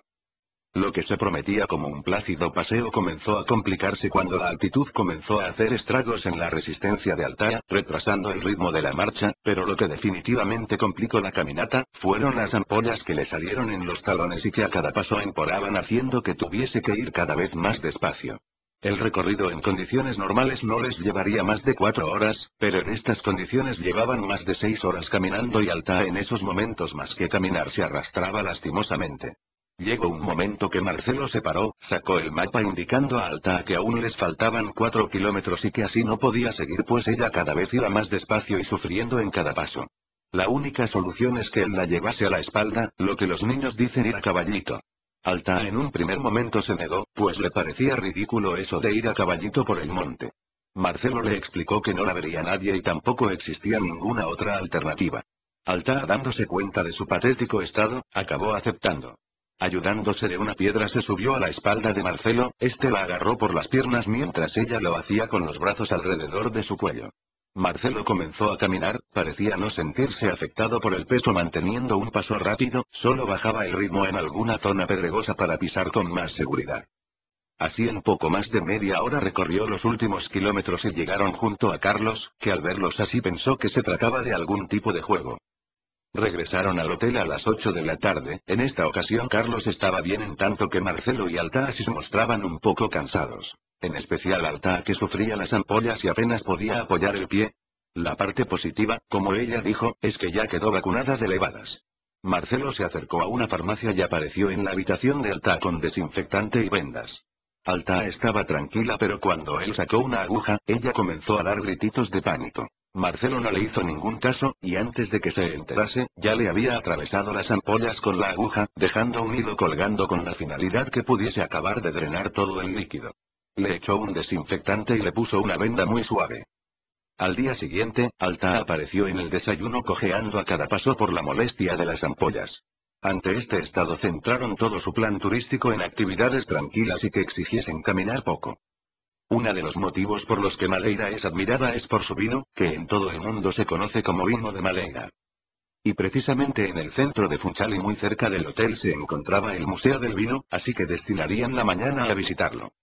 Lo que se prometía como un plácido paseo comenzó a complicarse cuando la altitud comenzó a hacer estragos en la resistencia de Altara, retrasando el ritmo de la marcha, pero lo que definitivamente complicó la caminata, fueron las ampollas que le salieron en los talones y que a cada paso empeoraban haciendo que tuviese que ir cada vez más despacio. El recorrido en condiciones normales no les llevaría más de 4 horas, pero en estas condiciones llevaban más de 6 horas caminando y Altara en esos momentos más que caminar se arrastraba lastimosamente. Llegó un momento que Marcelo se paró, sacó el mapa indicando a Alta que aún les faltaban 4 kilómetros y que así no podía seguir pues ella cada vez iba más despacio y sufriendo en cada paso. La única solución es que él la llevase a la espalda, lo que los niños dicen ir a caballito. Alta en un primer momento se negó, pues le parecía ridículo eso de ir a caballito por el monte. Marcelo le explicó que no la vería nadie y tampoco existía ninguna otra alternativa. Alta, dándose cuenta de su patético estado, acabó aceptando. Ayudándose de una piedra se subió a la espalda de Marcelo, este la agarró por las piernas mientras ella lo hacía con los brazos alrededor de su cuello. Marcelo comenzó a caminar, parecía no sentirse afectado por el peso manteniendo un paso rápido, solo bajaba el ritmo en alguna zona pedregosa para pisar con más seguridad. Así en poco más de media hora recorrió los últimos kilómetros y llegaron junto a Carlos, que al verlos así pensó que se trataba de algún tipo de juego. Regresaron al hotel a las 8 de la tarde, en esta ocasión Carlos estaba bien en tanto que Marcelo y Alta sí se mostraban un poco cansados. En especial Alta que sufría las ampollas y apenas podía apoyar el pie. La parte positiva, como ella dijo, es que ya quedó vacunada de levadas. Marcelo se acercó a una farmacia y apareció en la habitación de Alta con desinfectante y vendas. Alta estaba tranquila, pero cuando él sacó una aguja, ella comenzó a dar grititos de pánico. Marcelo no le hizo ningún caso, y antes de que se enterase, ya le había atravesado las ampollas con la aguja, dejando un hilo colgando con la finalidad que pudiese acabar de drenar todo el líquido. Le echó un desinfectante y le puso una venda muy suave. Al día siguiente, Alta apareció en el desayuno cojeando a cada paso por la molestia de las ampollas. Ante este estado centraron todo su plan turístico en actividades tranquilas y que exigiesen caminar poco. Uno de los motivos por los que Madeira es admirada es por su vino, que en todo el mundo se conoce como vino de Madeira. Y precisamente en el centro de Funchal y muy cerca del hotel se encontraba el Museo del Vino, así que destinarían la mañana a visitarlo.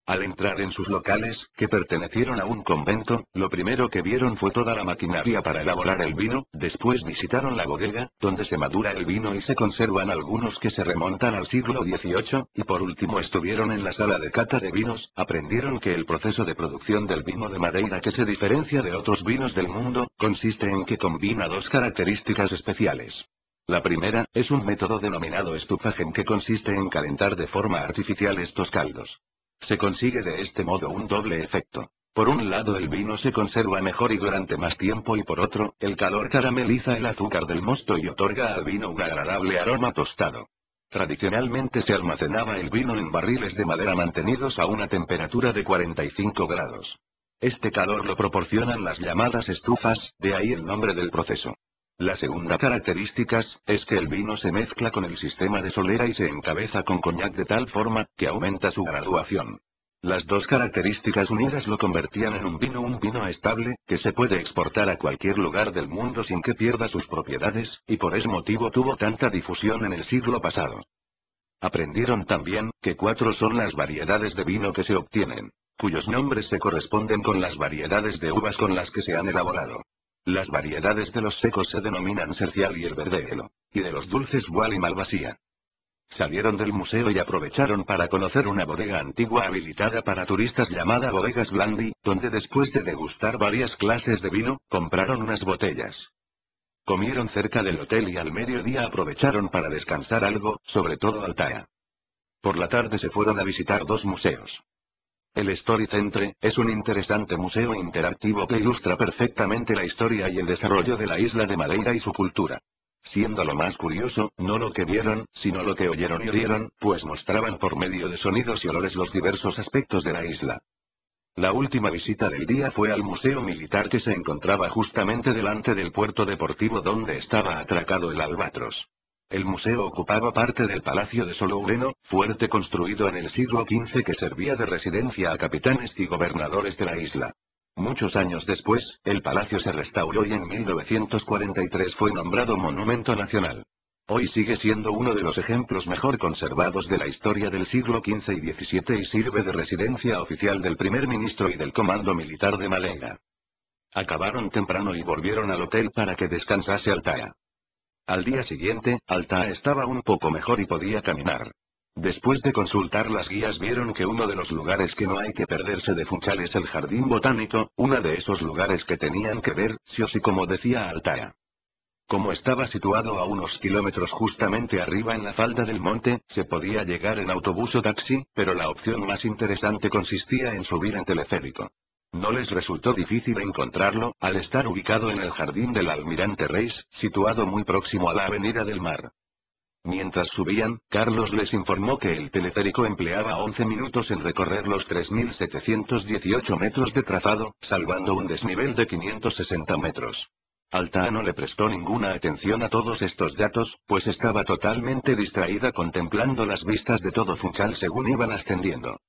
Al entrar en sus locales, que pertenecieron a un convento, lo primero que vieron fue toda la maquinaria para elaborar el vino, después visitaron la bodega, donde se madura el vino y se conservan algunos que se remontan al siglo XVIII, y por último estuvieron en la sala de cata de vinos, aprendieron que el proceso de producción del vino de Madeira que se diferencia de otros vinos del mundo, consiste en que combina dos características especiales. La primera, es un método denominado estufaje que consiste en calentar de forma artificial estos caldos. Se consigue de este modo un doble efecto. Por un lado el vino se conserva mejor y durante más tiempo y por otro, el calor carameliza el azúcar del mosto y otorga al vino un agradable aroma tostado. Tradicionalmente se almacenaba el vino en barriles de madera mantenidos a una temperatura de 45 grados. Este calor lo proporcionan las llamadas estufas, de ahí el nombre del proceso. La segunda característica es que el vino se mezcla con el sistema de solera y se encabeza con coñac de tal forma, que aumenta su graduación. Las dos características unidas lo convertían en un vino estable, que se puede exportar a cualquier lugar del mundo sin que pierda sus propiedades, y por ese motivo tuvo tanta difusión en el siglo pasado. Aprendieron también, que 4 son las variedades de vino que se obtienen, cuyos nombres se corresponden con las variedades de uvas con las que se han elaborado. Las variedades de los secos se denominan Sercial y el Verdelo, y de los dulces Gual y Malvasía. Salieron del museo y aprovecharon para conocer una bodega antigua habilitada para turistas llamada Bodegas Blandi, donde después de degustar varias clases de vino, compraron unas botellas. Comieron cerca del hotel y al mediodía aprovecharon para descansar algo, sobre todo Altaia. Por la tarde se fueron a visitar 2 museos. El Story Centre es un interesante museo interactivo que ilustra perfectamente la historia y el desarrollo de la isla de Madeira y su cultura. Siendo lo más curioso, no lo que vieron, sino lo que oyeron y oyeron, pues mostraban por medio de sonidos y olores los diversos aspectos de la isla. La última visita del día fue al Museo Militar que se encontraba justamente delante del puerto deportivo donde estaba atracado el Albatros. El museo ocupaba parte del Palacio de Soloureno, fuerte construido en el siglo XV que servía de residencia a capitanes y gobernadores de la isla. Muchos años después, el palacio se restauró y en 1943 fue nombrado Monumento Nacional. Hoy sigue siendo uno de los ejemplos mejor conservados de la historia del siglo XV y XVII y sirve de residencia oficial del primer ministro y del comando militar de Madeira. Acabaron temprano y volvieron al hotel para que descansase Altaia. Al día siguiente, Altaia estaba un poco mejor y podía caminar. Después de consultar las guías vieron que uno de los lugares que no hay que perderse de Funchal es el Jardín Botánico, uno de esos lugares que tenían que ver, sí o sí como decía Altaia. Como estaba situado a unos kilómetros justamente arriba en la falda del monte, se podía llegar en autobús o taxi, pero la opción más interesante consistía en subir en teleférico. No les resultó difícil encontrarlo, al estar ubicado en el jardín del Almirante Reis, situado muy próximo a la Avenida del Mar. Mientras subían, Carlos les informó que el teleférico empleaba 11 minutos en recorrer los 3.718 metros de trazado, salvando un desnivel de 560 metros. Altaia no le prestó ninguna atención a todos estos datos, pues estaba totalmente distraída contemplando las vistas de todo Funchal según iban ascendiendo.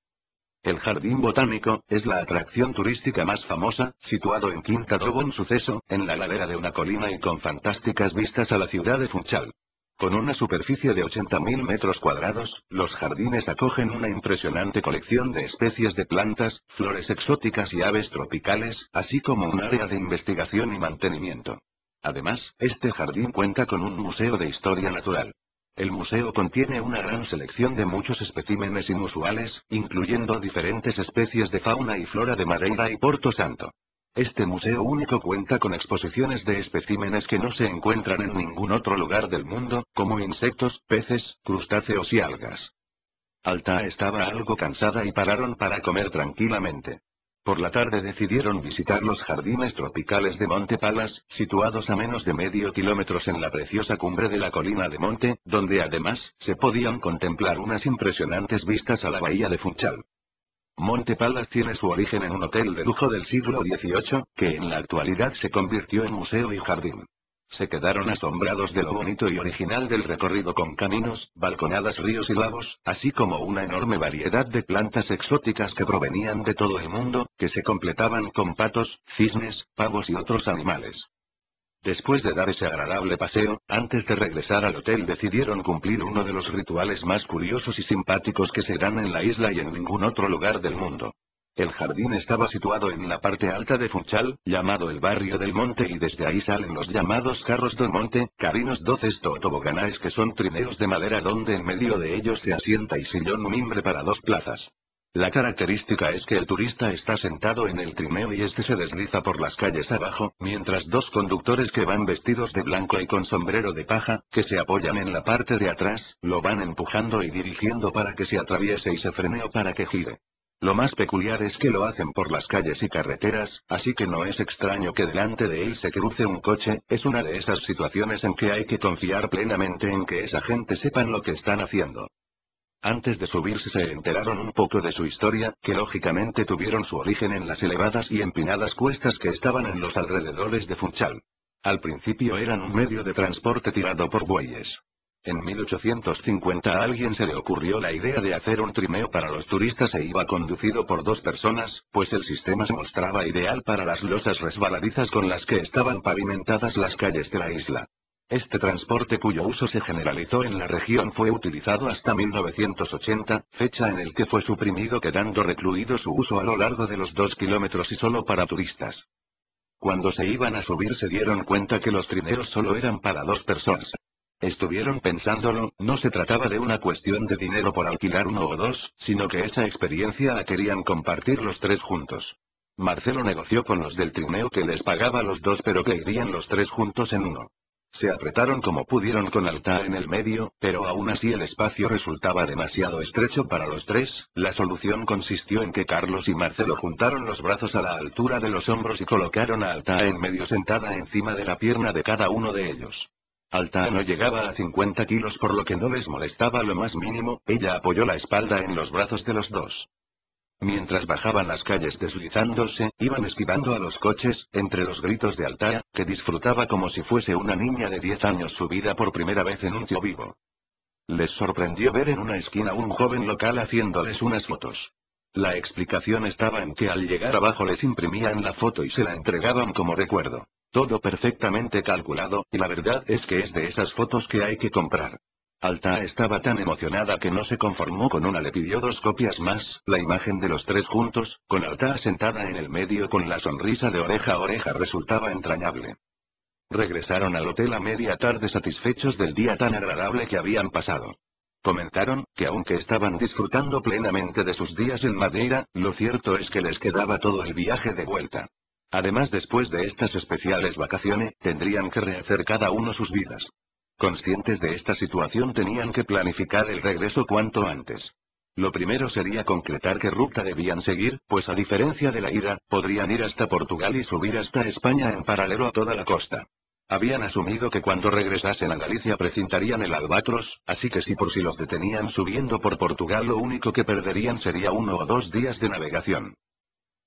El Jardín Botánico es la atracción turística más famosa, situado en Quinta do Bon Suceso, en la ladera de una colina y con fantásticas vistas a la ciudad de Funchal. Con una superficie de 80.000 metros cuadrados, los jardines acogen una impresionante colección de especies de plantas, flores exóticas y aves tropicales, así como un área de investigación y mantenimiento. Además, este jardín cuenta con un museo de historia natural. El museo contiene una gran selección de muchos especímenes inusuales, incluyendo diferentes especies de fauna y flora de Madeira y Porto Santo. Este museo único cuenta con exposiciones de especímenes que no se encuentran en ningún otro lugar del mundo, como insectos, peces, crustáceos y algas. Alta estaba algo cansada y pararon para comer tranquilamente. Por la tarde decidieron visitar los jardines tropicales de Monte Palas, situados a menos de medio kilómetros en la preciosa cumbre de la colina de Monte, donde además, se podían contemplar unas impresionantes vistas a la bahía de Funchal. Monte Palas tiene su origen en un hotel de lujo del siglo XVIII, que en la actualidad se convirtió en museo y jardín. Se quedaron asombrados de lo bonito y original del recorrido con caminos, balconadas, ríos y lagos, así como una enorme variedad de plantas exóticas que provenían de todo el mundo, que se completaban con patos, cisnes, pavos y otros animales. Después de dar ese agradable paseo, antes de regresar al hotel decidieron cumplir uno de los rituales más curiosos y simpáticos que se dan en la isla y en ningún otro lugar del mundo. El jardín estaba situado en la parte alta de Funchal, llamado el barrio del Monte, y desde ahí salen los llamados carros del monte, carinos doces o toboganaes, que son trineos de madera donde en medio de ellos se asienta y sillón mimbre para dos plazas. La característica es que el turista está sentado en el trineo y este se desliza por las calles abajo, mientras dos conductores que van vestidos de blanco y con sombrero de paja, que se apoyan en la parte de atrás, lo van empujando y dirigiendo para que se atraviese y se frene o para que gire. Lo más peculiar es que lo hacen por las calles y carreteras, así que no es extraño que delante de él se cruce un coche. Es una de esas situaciones en que hay que confiar plenamente en que esa gente sepan lo que están haciendo. Antes de subirse se enteraron un poco de su historia, que lógicamente tuvieron su origen en las elevadas y empinadas cuestas que estaban en los alrededores de Funchal. Al principio eran un medio de transporte tirado por bueyes. En 1850 a alguien se le ocurrió la idea de hacer un trineo para los turistas e iba conducido por dos personas, pues el sistema se mostraba ideal para las losas resbaladizas con las que estaban pavimentadas las calles de la isla. Este transporte, cuyo uso se generalizó en la región, fue utilizado hasta 1980, fecha en el que fue suprimido, quedando recluido su uso a lo largo de los 2 kilómetros y solo para turistas. Cuando se iban a subir se dieron cuenta que los trineos solo eran para dos personas. Estuvieron pensándolo, no se trataba de una cuestión de dinero por alquilar uno o dos, sino que esa experiencia la querían compartir los tres juntos. Marcelo negoció con los del trineo que les pagaba los dos pero que irían los tres juntos en uno. Se apretaron como pudieron con Alta en el medio, pero aún así el espacio resultaba demasiado estrecho para los tres. La solución consistió en que Carlos y Marcelo juntaron los brazos a la altura de los hombros y colocaron a Alta en medio, sentada encima de la pierna de cada uno de ellos. Alta no llegaba a 50 kilos, por lo que no les molestaba lo más mínimo. Ella apoyó la espalda en los brazos de los dos. Mientras bajaban las calles deslizándose, iban esquivando a los coches, entre los gritos de Alta, que disfrutaba como si fuese una niña de 10 años subida por primera vez en un tío vivo. Les sorprendió ver en una esquina un joven local haciéndoles unas fotos. La explicación estaba en que al llegar abajo les imprimían la foto y se la entregaban como recuerdo. Todo perfectamente calculado, y la verdad es que es de esas fotos que hay que comprar. Alta estaba tan emocionada que no se conformó con una, le pidió 2 copias más. La imagen de los tres juntos, con Alta sentada en el medio con la sonrisa de oreja a oreja, resultaba entrañable. Regresaron al hotel a media tarde satisfechos del día tan agradable que habían pasado. Comentaron que aunque estaban disfrutando plenamente de sus días en Madeira, lo cierto es que les quedaba todo el viaje de vuelta. Además, después de estas especiales vacaciones, tendrían que rehacer cada uno sus vidas. Conscientes de esta situación, tenían que planificar el regreso cuanto antes. Lo primero sería concretar qué ruta debían seguir, pues a diferencia de la ida, podrían ir hasta Portugal y subir hasta España en paralelo a toda la costa. Habían asumido que cuando regresasen a Galicia precintarían el Albatros, así que si por si los detenían subiendo por Portugal, lo único que perderían sería 1 o 2 días de navegación.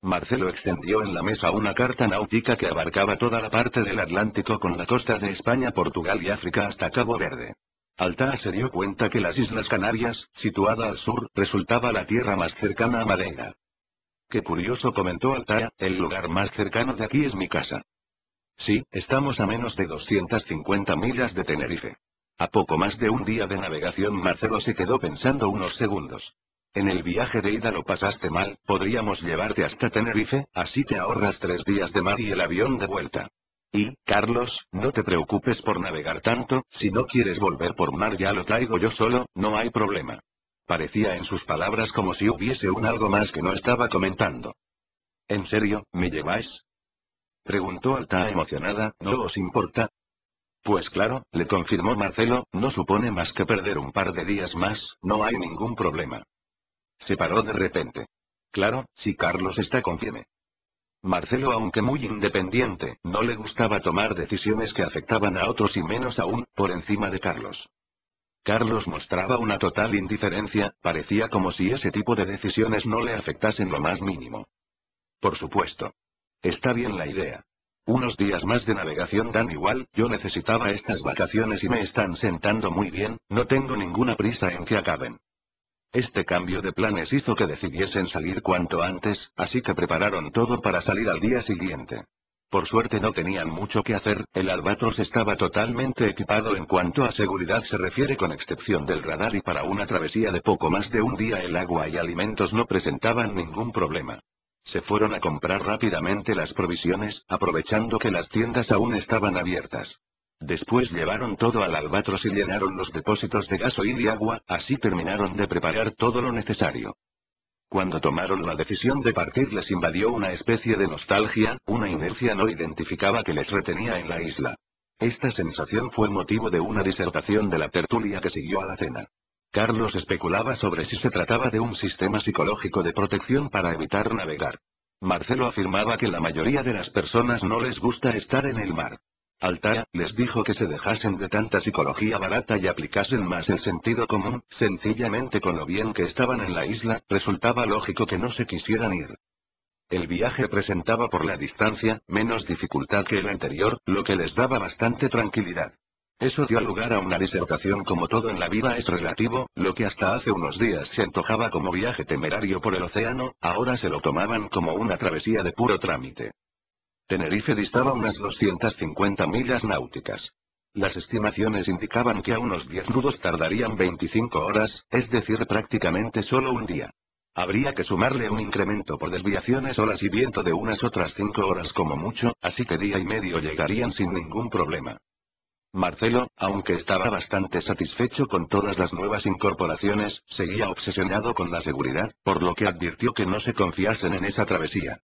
Marcelo extendió en la mesa una carta náutica que abarcaba toda la parte del Atlántico con la costa de España, Portugal y África hasta Cabo Verde. Alta se dio cuenta que las Islas Canarias, situada al sur, resultaba la tierra más cercana a Madeira. Qué curioso, comentó Alta, el lugar más cercano de aquí es mi casa. Sí, estamos a menos de 250 millas de Tenerife. A poco más de un día de navegación. Marcelo se quedó pensando unos segundos. En el viaje de ida lo pasaste mal, podríamos llevarte hasta Tenerife, así te ahorras 3 días de mar y el avión de vuelta. Y, Carlos, no te preocupes por navegar tanto, si no quieres volver por mar ya lo traigo yo solo, no hay problema. Parecía en sus palabras como si hubiese un algo más que no estaba comentando. ¿En serio, me lleváis? Preguntó Alta emocionada, ¿no os importa? Pues claro, le confirmó Marcelo, no supone más que perder un par de días más, no hay ningún problema. Se paró de repente. Claro, si Carlos está confieme. Marcelo, aunque muy independiente, no le gustaba tomar decisiones que afectaban a otros y menos aún, por encima de Carlos. Carlos mostraba una total indiferencia, parecía como si ese tipo de decisiones no le afectasen lo más mínimo. Por supuesto. Está bien la idea. Unos días más de navegación dan igual, yo necesitaba estas vacaciones y me están sentando muy bien, no tengo ninguna prisa en que acaben. Este cambio de planes hizo que decidiesen salir cuanto antes, así que prepararon todo para salir al día siguiente. Por suerte no tenían mucho que hacer, el Albatros estaba totalmente equipado en cuanto a seguridad se refiere con excepción del radar y para una travesía de poco más de un día el agua y alimentos no presentaban ningún problema. Se fueron a comprar rápidamente las provisiones, aprovechando que las tiendas aún estaban abiertas. Después llevaron todo al Albatros y llenaron los depósitos de gasoil y agua, así terminaron de preparar todo lo necesario. Cuando tomaron la decisión de partir les invadió una especie de nostalgia, una inercia no identificada que les retenía en la isla. Esta sensación fue motivo de una disertación de la tertulia que siguió a la cena. Carlos especulaba sobre si se trataba de un sistema psicológico de protección para evitar navegar. Marcelo afirmaba que la mayoría de las personas no les gusta estar en el mar. Alta les dijo que se dejasen de tanta psicología barata y aplicasen más el sentido común, sencillamente con lo bien que estaban en la isla, resultaba lógico que no se quisieran ir. El viaje presentaba por la distancia, menos dificultad que el anterior, lo que les daba bastante tranquilidad. Eso dio lugar a una disertación como todo en la vida es relativo, lo que hasta hace unos días se antojaba como viaje temerario por el océano, ahora se lo tomaban como una travesía de puro trámite. Tenerife distaba unas 250 millas náuticas. Las estimaciones indicaban que a unos 10 nudos tardarían 25 horas, es decir prácticamente solo un día. Habría que sumarle un incremento por desviaciones olas y viento de unas otras 5 horas como mucho, así que día y medio llegarían sin ningún problema. Marcelo, aunque estaba bastante satisfecho con todas las nuevas incorporaciones, seguía obsesionado con la seguridad, por lo que advirtió que no se confiasen en esa travesía.